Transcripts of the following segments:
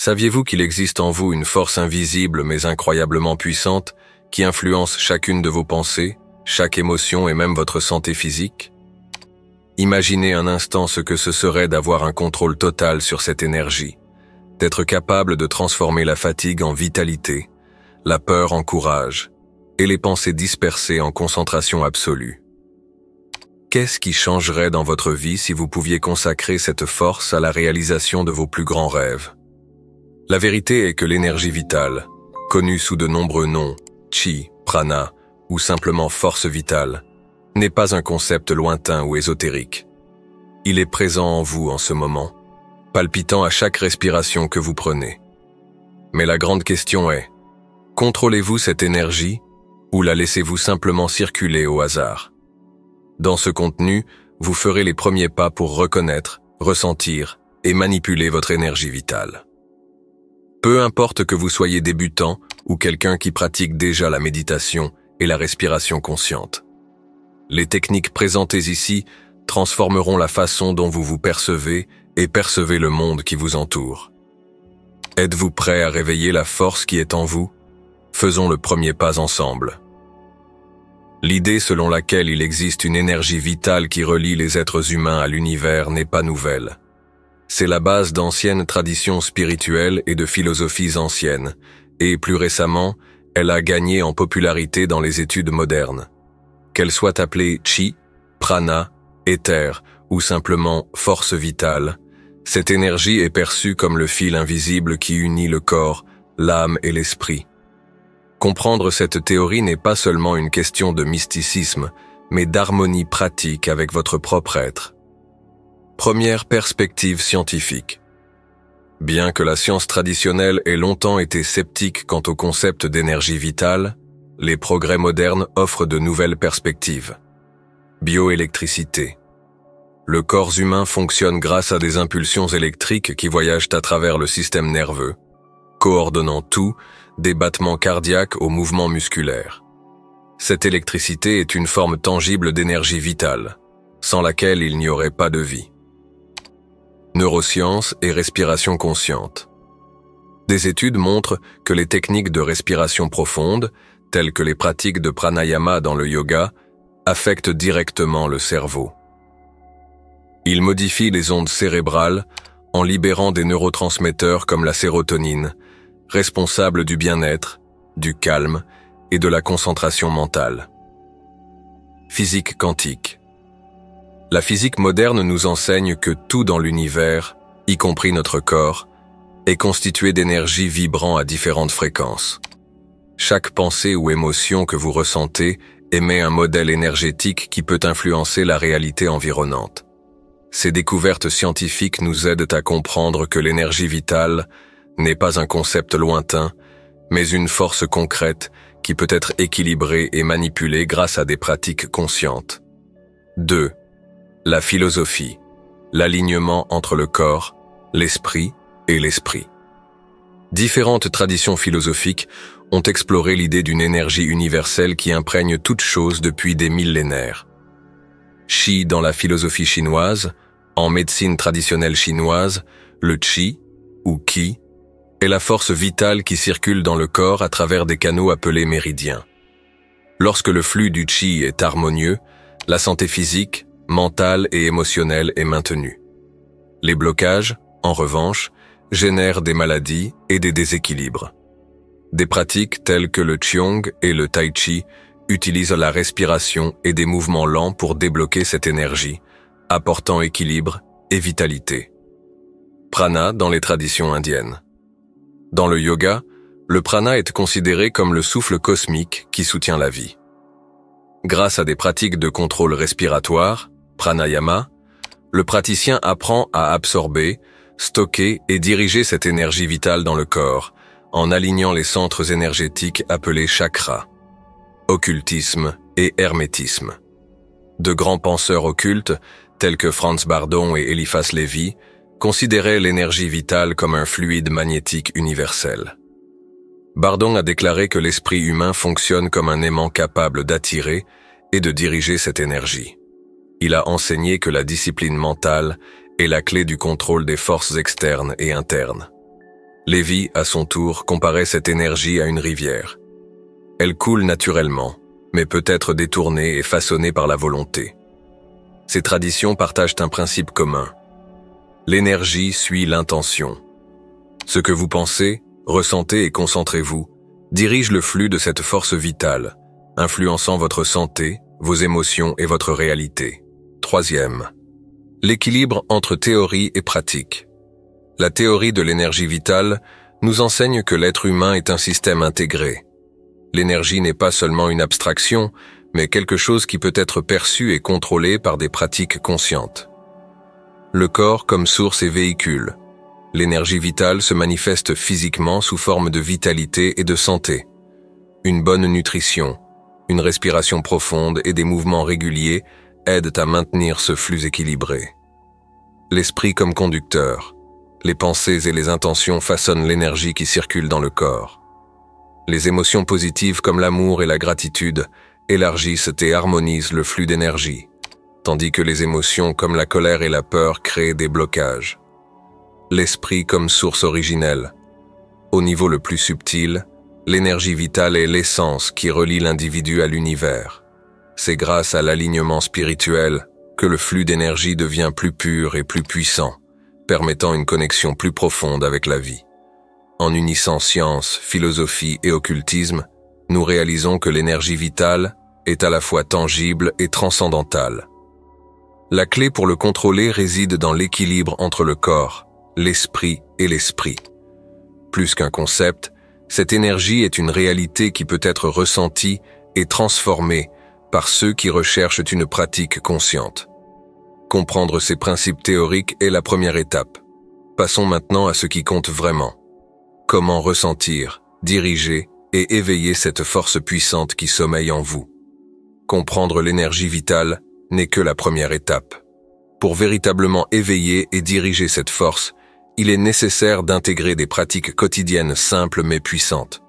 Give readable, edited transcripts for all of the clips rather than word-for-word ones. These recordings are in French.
Saviez-vous qu'il existe en vous une force invisible mais incroyablement puissante qui influence chacune de vos pensées, chaque émotion et même votre santé physique? Imaginez un instant ce que ce serait d'avoir un contrôle total sur cette énergie, d'être capable de transformer la fatigue en vitalité, la peur en courage et les pensées dispersées en concentration absolue. Qu'est-ce qui changerait dans votre vie si vous pouviez consacrer cette force à la réalisation de vos plus grands rêves? La vérité est que l'énergie vitale, connue sous de nombreux noms, chi, prana ou simplement force vitale, n'est pas un concept lointain ou ésotérique. Il est présent en vous en ce moment, palpitant à chaque respiration que vous prenez. Mais la grande question est, contrôlez-vous cette énergie ou la laissez-vous simplement circuler au hasard? Dans ce contenu, vous ferez les premiers pas pour reconnaître, ressentir et manipuler votre énergie vitale. Peu importe que vous soyez débutant ou quelqu'un qui pratique déjà la méditation et la respiration consciente. Les techniques présentées ici transformeront la façon dont vous vous percevez et percevez le monde qui vous entoure. Êtes-vous prêt à réveiller la force qui est en vous? Faisons le premier pas ensemble. L'idée selon laquelle il existe une énergie vitale qui relie les êtres humains à l'univers n'est pas nouvelle. C'est la base d'anciennes traditions spirituelles et de philosophies anciennes, et plus récemment, elle a gagné en popularité dans les études modernes. Qu'elle soit appelée chi, prana, éther ou simplement force vitale, cette énergie est perçue comme le fil invisible qui unit le corps, l'âme et l'esprit. Comprendre cette théorie n'est pas seulement une question de mysticisme, mais d'harmonie pratique avec votre propre être. Première perspective scientifique. Bien que la science traditionnelle ait longtemps été sceptique quant au concept d'énergie vitale, les progrès modernes offrent de nouvelles perspectives. Bioélectricité. Le corps humain fonctionne grâce à des impulsions électriques qui voyagent à travers le système nerveux, coordonnant tout, des battements cardiaques aux mouvements musculaires. Cette électricité est une forme tangible d'énergie vitale, sans laquelle il n'y aurait pas de vie. Neurosciences et respiration consciente. Des études montrent que les techniques de respiration profonde, telles que les pratiques de pranayama dans le yoga, affectent directement le cerveau. Ils modifient les ondes cérébrales en libérant des neurotransmetteurs comme la sérotonine, responsable du bien-être, du calme et de la concentration mentale. Physique quantique. La physique moderne nous enseigne que tout dans l'univers, y compris notre corps, est constitué d'énergie vibrant à différentes fréquences. Chaque pensée ou émotion que vous ressentez émet un modèle énergétique qui peut influencer la réalité environnante. Ces découvertes scientifiques nous aident à comprendre que l'énergie vitale n'est pas un concept lointain, mais une force concrète qui peut être équilibrée et manipulée grâce à des pratiques conscientes. 2. La philosophie, l'alignement entre le corps, l'esprit et l'esprit. Différentes traditions philosophiques ont exploré l'idée d'une énergie universelle qui imprègne toute chose depuis des millénaires. Qi dans la philosophie chinoise, en médecine traditionnelle chinoise, le qi, ou qi, est la force vitale qui circule dans le corps à travers des canaux appelés méridiens. Lorsque le flux du qi est harmonieux, la santé physique, mentale et émotionnelle est maintenue. Les blocages, en revanche, génèrent des maladies et des déséquilibres. Des pratiques telles que le Qigong et le Tai Chi utilisent la respiration et des mouvements lents pour débloquer cette énergie, apportant équilibre et vitalité. Prana dans les traditions indiennes. Dans le yoga, le prana est considéré comme le souffle cosmique qui soutient la vie. Grâce à des pratiques de contrôle respiratoire, pranayama, le praticien apprend à absorber, stocker et diriger cette énergie vitale dans le corps, en alignant les centres énergétiques appelés chakras, occultisme et hermétisme. De grands penseurs occultes, tels que Franz Bardon et Eliphas Lévy, considéraient l'énergie vitale comme un fluide magnétique universel. Bardon a déclaré que l'esprit humain fonctionne comme un aimant capable d'attirer et de diriger cette énergie. Il a enseigné que la discipline mentale est la clé du contrôle des forces externes et internes. Lévi, à son tour, comparait cette énergie à une rivière. Elle coule naturellement, mais peut être détournée et façonnée par la volonté. Ces traditions partagent un principe commun. L'énergie suit l'intention. Ce que vous pensez, ressentez et concentrez-vous dirige le flux de cette force vitale, influençant votre santé, vos émotions et votre réalité. Troisième, l'équilibre entre théorie et pratique. La théorie de l'énergie vitale nous enseigne que l'être humain est un système intégré. L'énergie n'est pas seulement une abstraction, mais quelque chose qui peut être perçu et contrôlé par des pratiques conscientes. Le corps comme source et véhicule. L'énergie vitale se manifeste physiquement sous forme de vitalité et de santé. Une bonne nutrition, une respiration profonde et des mouvements réguliers aident à maintenir ce flux équilibré. L'esprit comme conducteur. Les pensées et les intentions façonnent l'énergie qui circule dans le corps. Les émotions positives comme l'amour et la gratitude élargissent et harmonisent le flux d'énergie, tandis que les émotions comme la colère et la peur créent des blocages. L'esprit comme source originelle. Au niveau le plus subtil, l'énergie vitale est l'essence qui relie l'individu à l'univers. C'est grâce à l'alignement spirituel que le flux d'énergie devient plus pur et plus puissant, permettant une connexion plus profonde avec la vie. En unissant science, philosophie et occultisme, nous réalisons que l'énergie vitale est à la fois tangible et transcendantale. La clé pour le contrôler réside dans l'équilibre entre le corps, l'esprit et l'esprit. Plus qu'un concept, cette énergie est une réalité qui peut être ressentie et transformée par ceux qui recherchent une pratique consciente. Comprendre ces principes théoriques est la première étape. Passons maintenant à ce qui compte vraiment. Comment ressentir, diriger et éveiller cette force puissante qui sommeille en vous. Comprendre l'énergie vitale n'est que la première étape. Pour véritablement éveiller et diriger cette force, il est nécessaire d'intégrer des pratiques quotidiennes simples mais puissantes.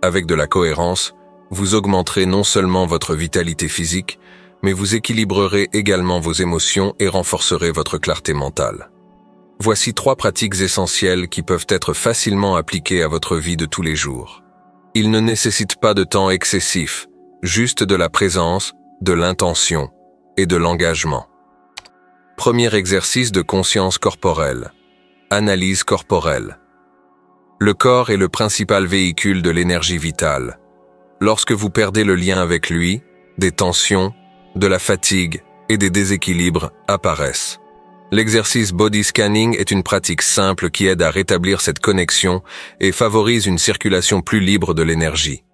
Avec de la cohérence, vous augmenterez non seulement votre vitalité physique, mais vous équilibrerez également vos émotions et renforcerez votre clarté mentale. Voici 3 pratiques essentielles qui peuvent être facilement appliquées à votre vie de tous les jours. Ils ne nécessitent pas de temps excessif, juste de la présence, de l'intention et de l'engagement. Premier exercice de conscience corporelle. Analyse corporelle. Le corps est le principal véhicule de l'énergie vitale. Lorsque vous perdez le lien avec lui, des tensions, de la fatigue et des déséquilibres apparaissent. L'exercice body scanning est une pratique simple qui aide à rétablir cette connexion et favorise une circulation plus libre de l'énergie.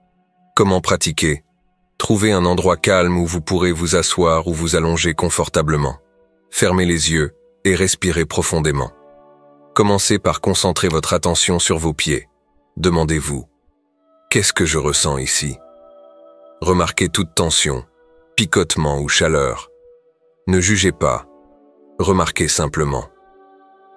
Comment pratiquer? Trouvez un endroit calme où vous pourrez vous asseoir ou vous allonger confortablement. Fermez les yeux et respirez profondément. Commencez par concentrer votre attention sur vos pieds. Demandez-vous, qu'est-ce que je ressens ici? Remarquez toute tension, picotement ou chaleur. Ne jugez pas. Remarquez simplement.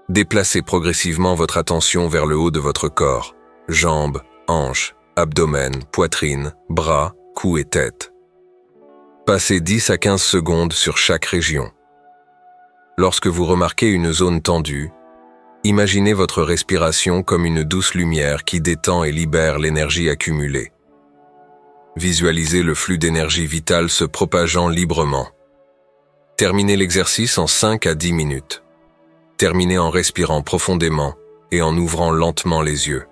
Déplacez progressivement votre attention vers le haut de votre corps, jambes, hanches, abdomen, poitrine, bras, cou et tête. Passez 10 à 15 secondes sur chaque région. Lorsque vous remarquez une zone tendue, imaginez votre respiration comme une douce lumière qui détend et libère l'énergie accumulée. Visualisez le flux d'énergie vitale se propageant librement. Terminez l'exercice en 5 à 10 minutes. Terminez en respirant profondément et en ouvrant lentement les yeux.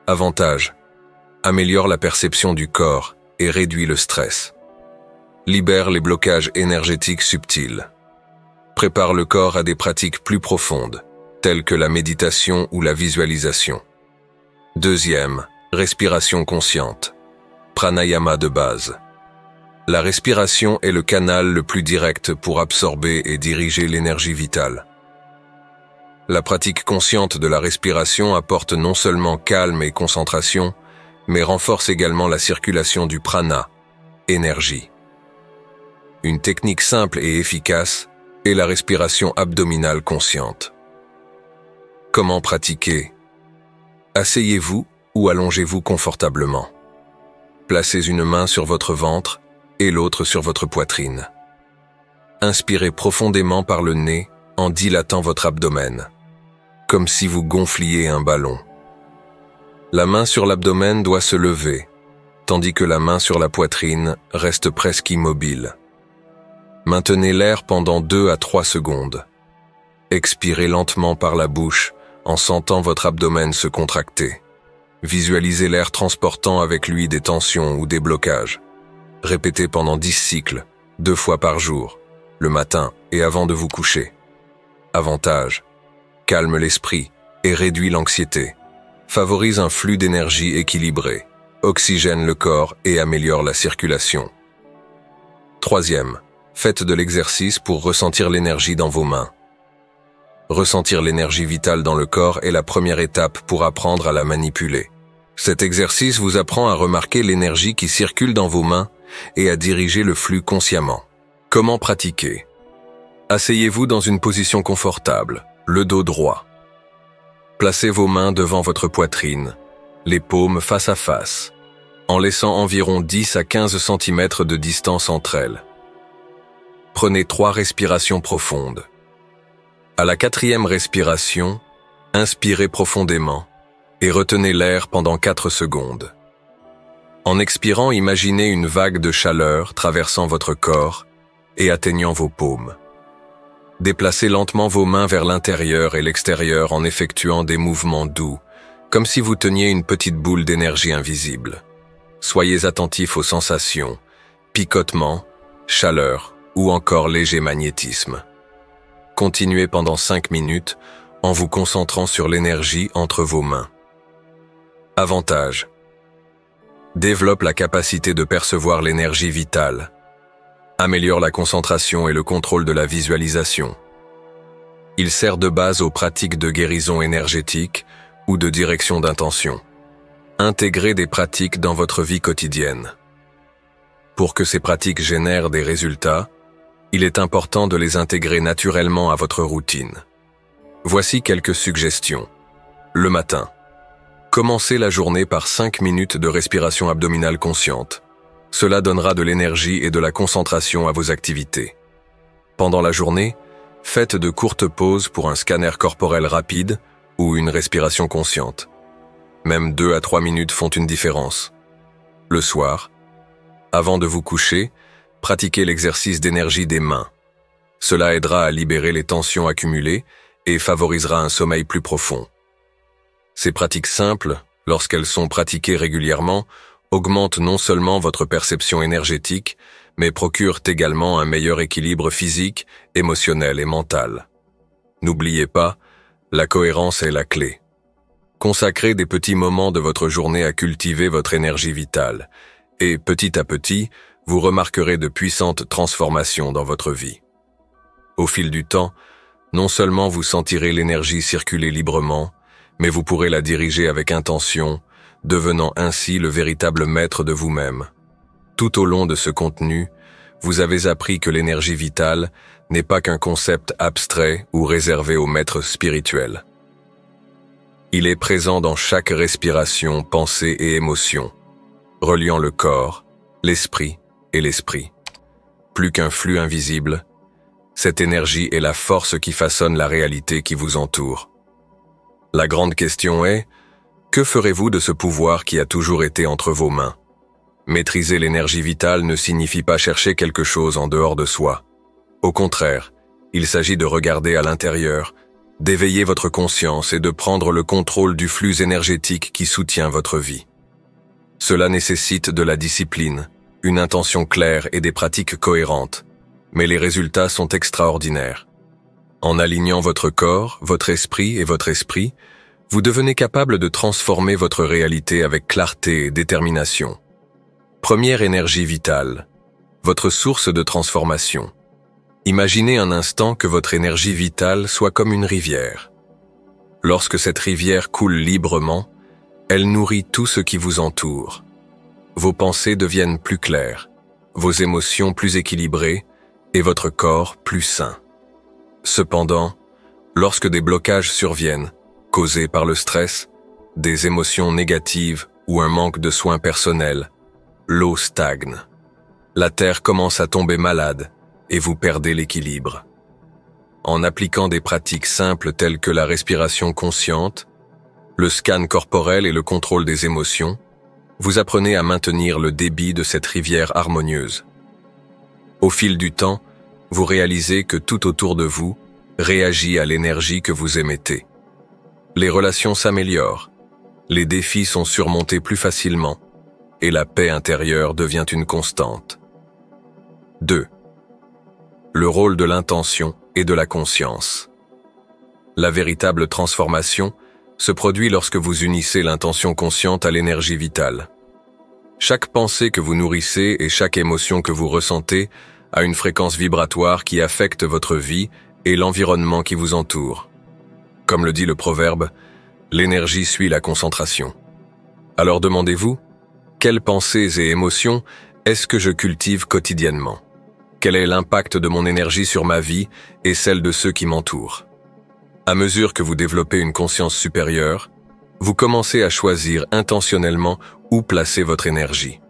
Avantage: améliore la perception du corps et réduit le stress. Libère les blocages énergétiques subtils. Prépare le corps à des pratiques plus profondes, telles que la méditation ou la visualisation. Deuxième, respiration consciente. Pranayama de base. La respiration est le canal le plus direct pour absorber et diriger l'énergie vitale. La pratique consciente de la respiration apporte non seulement calme et concentration, mais renforce également la circulation du prana, énergie. Une technique simple et efficace est la respiration abdominale consciente. Comment pratiquer? Asseyez-vous ou allongez-vous confortablement. Placez une main sur votre ventre et l'autre sur votre poitrine. Inspirez profondément par le nez en dilatant votre abdomen. comme si vous gonfliez un ballon. La main sur l'abdomen doit se lever, tandis que la main sur la poitrine reste presque immobile. Maintenez l'air pendant 2 à 3 secondes. Expirez lentement par la bouche en sentant votre abdomen se contracter. Visualisez l'air transportant avec lui des tensions ou des blocages. Répétez pendant 10 cycles, 2 fois par jour, le matin et avant de vous coucher. Avantage: calme l'esprit et réduit l'anxiété. Favorise un flux d'énergie équilibré, oxygène le corps et améliore la circulation. Troisième, faites de l'exercice pour ressentir l'énergie dans vos mains. Ressentir l'énergie vitale dans le corps est la première étape pour apprendre à la manipuler. Cet exercice vous apprend à remarquer l'énergie qui circule dans vos mains et à diriger le flux consciemment. Comment pratiquer? Asseyez-vous dans une position confortable, le dos droit. Placez vos mains devant votre poitrine, les paumes face à face, en laissant environ 10 à 15 cm de distance entre elles. Prenez 3 respirations profondes. À la 4e respiration, inspirez profondément et retenez l'air pendant 4 secondes. En expirant, imaginez une vague de chaleur traversant votre corps et atteignant vos paumes. Déplacez lentement vos mains vers l'intérieur et l'extérieur en effectuant des mouvements doux, comme si vous teniez une petite boule d'énergie invisible. Soyez attentif aux sensations, picotements, chaleur ou encore léger magnétisme. Continuez pendant 5 minutes en vous concentrant sur l'énergie entre vos mains. Avantage: développe la capacité de percevoir l'énergie vitale. Améliore la concentration et le contrôle de la visualisation. Il sert de base aux pratiques de guérison énergétique ou de direction d'intention. Intégrez des pratiques dans votre vie quotidienne. Pour que ces pratiques génèrent des résultats, il est important de les intégrer naturellement à votre routine. Voici quelques suggestions. Le matin. Commencez la journée par 5 minutes de respiration abdominale consciente. Cela donnera de l'énergie et de la concentration à vos activités. Pendant la journée, faites de courtes pauses pour un scanner corporel rapide ou une respiration consciente. Même 2 à 3 minutes font une différence. Le soir, avant de vous coucher, pratiquez l'exercice d'énergie des mains. Cela aidera à libérer les tensions accumulées et favorisera un sommeil plus profond. Ces pratiques simples, lorsqu'elles sont pratiquées régulièrement, augmentent non seulement votre perception énergétique, mais procurent également un meilleur équilibre physique, émotionnel et mental. N'oubliez pas, la cohérence est la clé. Consacrez des petits moments de votre journée à cultiver votre énergie vitale, et petit à petit, vous remarquerez de puissantes transformations dans votre vie. Au fil du temps, non seulement vous sentirez l'énergie circuler librement, mais vous pourrez la diriger avec intention, devenant ainsi le véritable maître de vous-même. Tout au long de ce contenu, vous avez appris que l'énergie vitale n'est pas qu'un concept abstrait ou réservé aux maîtres spirituels. Il est présent dans chaque respiration, pensée et émotion, reliant le corps, l'esprit et l'esprit. Plus qu'un flux invisible, cette énergie est la force qui façonne la réalité qui vous entoure. La grande question est: que ferez-vous de ce pouvoir qui a toujours été entre vos mains? Maîtriser l'énergie vitale ne signifie pas chercher quelque chose en dehors de soi. Au contraire, il s'agit de regarder à l'intérieur, d'éveiller votre conscience et de prendre le contrôle du flux énergétique qui soutient votre vie. Cela nécessite de la discipline, une intention claire et des pratiques cohérentes, mais les résultats sont extraordinaires. En alignant votre corps, votre esprit et votre esprit, vous devenez capable de transformer votre réalité avec clarté et détermination. Première énergie vitale, votre source de transformation. Imaginez un instant que votre énergie vitale soit comme une rivière. Lorsque cette rivière coule librement, elle nourrit tout ce qui vous entoure. Vos pensées deviennent plus claires, vos émotions plus équilibrées et votre corps plus sain. Cependant, lorsque des blocages surviennent, causés par le stress, des émotions négatives ou un manque de soins personnels, l'eau stagne. La terre commence à tomber malade et vous perdez l'équilibre. En appliquant des pratiques simples telles que la respiration consciente, le scan corporel et le contrôle des émotions, vous apprenez à maintenir le débit de cette rivière harmonieuse. Au fil du temps, vous réalisez que tout autour de vous réagit à l'énergie que vous émettez. Les relations s'améliorent, les défis sont surmontés plus facilement, et la paix intérieure devient une constante. 2. Le rôle de l'intention et de la conscience. La véritable transformation se produit lorsque vous unissez l'intention consciente à l'énergie vitale. Chaque pensée que vous nourrissez et chaque émotion que vous ressentez a une fréquence vibratoire qui affecte votre vie et l'environnement qui vous entoure. Comme le dit le proverbe, l'énergie suit la concentration. Alors demandez-vous, quelles pensées et émotions est-ce que je cultive quotidiennement ? Quel est l'impact de mon énergie sur ma vie et celle de ceux qui m'entourent ? À mesure que vous développez une conscience supérieure, vous commencez à choisir intentionnellement où placer votre énergie.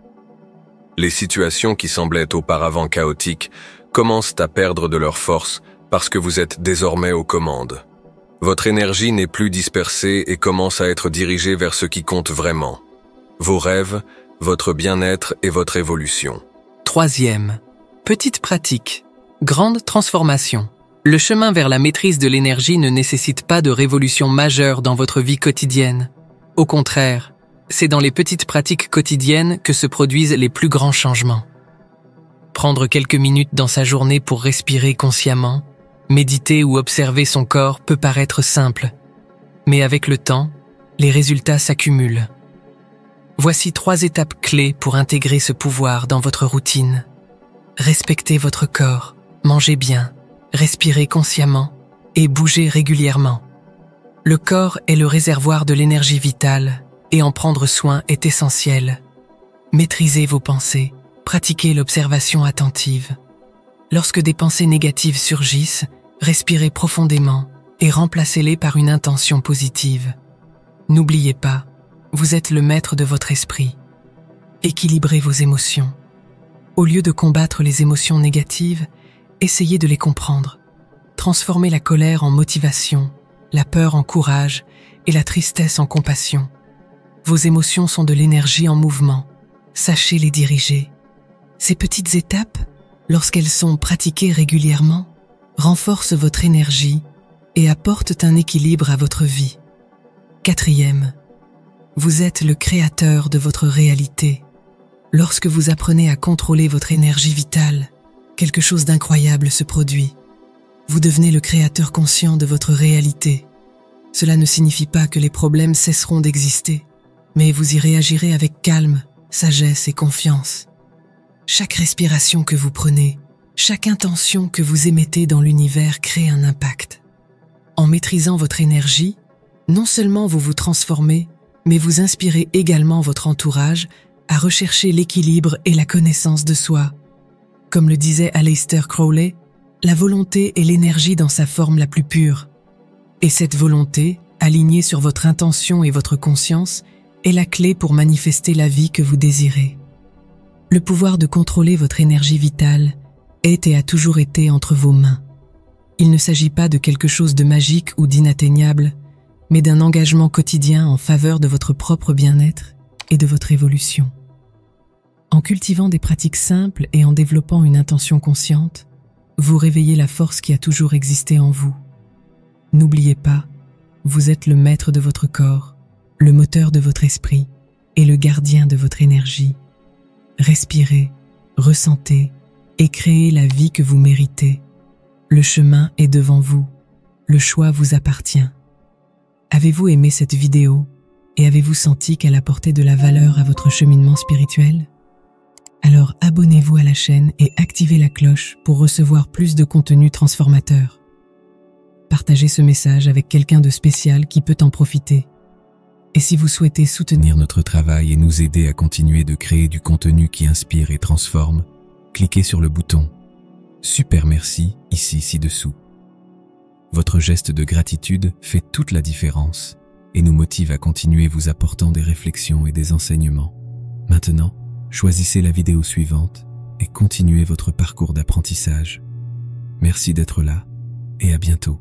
Les situations qui semblaient auparavant chaotiques commencent à perdre de leur force parce que vous êtes désormais aux commandes. Votre énergie n'est plus dispersée et commence à être dirigée vers ce qui compte vraiment. Vos rêves, votre bien-être et votre évolution. 3e. Petite pratique. Grande transformation. Le chemin vers la maîtrise de l'énergie ne nécessite pas de révolution majeure dans votre vie quotidienne. Au contraire, c'est dans les petites pratiques quotidiennes que se produisent les plus grands changements. Prendre quelques minutes dans sa journée pour respirer consciemment, méditer ou observer son corps peut paraître simple, mais avec le temps, les résultats s'accumulent. Voici 3 étapes clés pour intégrer ce pouvoir dans votre routine. Respectez votre corps, mangez bien, respirez consciemment et bougez régulièrement. Le corps est le réservoir de l'énergie vitale et en prendre soin est essentiel. Maîtrisez vos pensées, pratiquez l'observation attentive. Lorsque des pensées négatives surgissent, respirez profondément et remplacez-les par une intention positive. N'oubliez pas, vous êtes le maître de votre esprit. Équilibrez vos émotions. Au lieu de combattre les émotions négatives, essayez de les comprendre. Transformez la colère en motivation, la peur en courage et la tristesse en compassion. Vos émotions sont de l'énergie en mouvement. Sachez les diriger. Ces petites étapes, lorsqu'elles sont pratiquées régulièrement, renforcent votre énergie et apportent un équilibre à votre vie. 4e. Vous êtes le créateur de votre réalité. Lorsque vous apprenez à contrôler votre énergie vitale, quelque chose d'incroyable se produit. Vous devenez le créateur conscient de votre réalité. Cela ne signifie pas que les problèmes cesseront d'exister, mais vous y réagirez avec calme, sagesse et confiance. Chaque respiration que vous prenez, chaque intention que vous émettez dans l'univers crée un impact. En maîtrisant votre énergie, non seulement vous vous transformez, mais vous inspirez également votre entourage à rechercher l'équilibre et la connaissance de soi. Comme le disait Aleister Crowley, la volonté est l'énergie dans sa forme la plus pure. Et cette volonté, alignée sur votre intention et votre conscience, est la clé pour manifester la vie que vous désirez. Le pouvoir de contrôler votre énergie vitale est et a toujours été entre vos mains. Il ne s'agit pas de quelque chose de magique ou d'inatteignable, mais d'un engagement quotidien en faveur de votre propre bien-être et de votre évolution. En cultivant des pratiques simples et en développant une intention consciente, vous réveillez la force qui a toujours existé en vous. N'oubliez pas, vous êtes le maître de votre corps, le moteur de votre esprit et le gardien de votre énergie. Respirez, ressentez et créez la vie que vous méritez. Le chemin est devant vous, le choix vous appartient. Avez-vous aimé cette vidéo et avez-vous senti qu'elle apportait de la valeur à votre cheminement spirituel ? Alors abonnez-vous à la chaîne et activez la cloche pour recevoir plus de contenu transformateur. Partagez ce message avec quelqu'un de spécial qui peut en profiter. Et si vous souhaitez soutenir notre travail et nous aider à continuer de créer du contenu qui inspire et transforme, cliquez sur le bouton « Super merci » ici ci-dessous. Votre geste de gratitude fait toute la différence et nous motive à continuer vous apportant des réflexions et des enseignements. Maintenant, choisissez la vidéo suivante et continuez votre parcours d'apprentissage. Merci d'être là et à bientôt.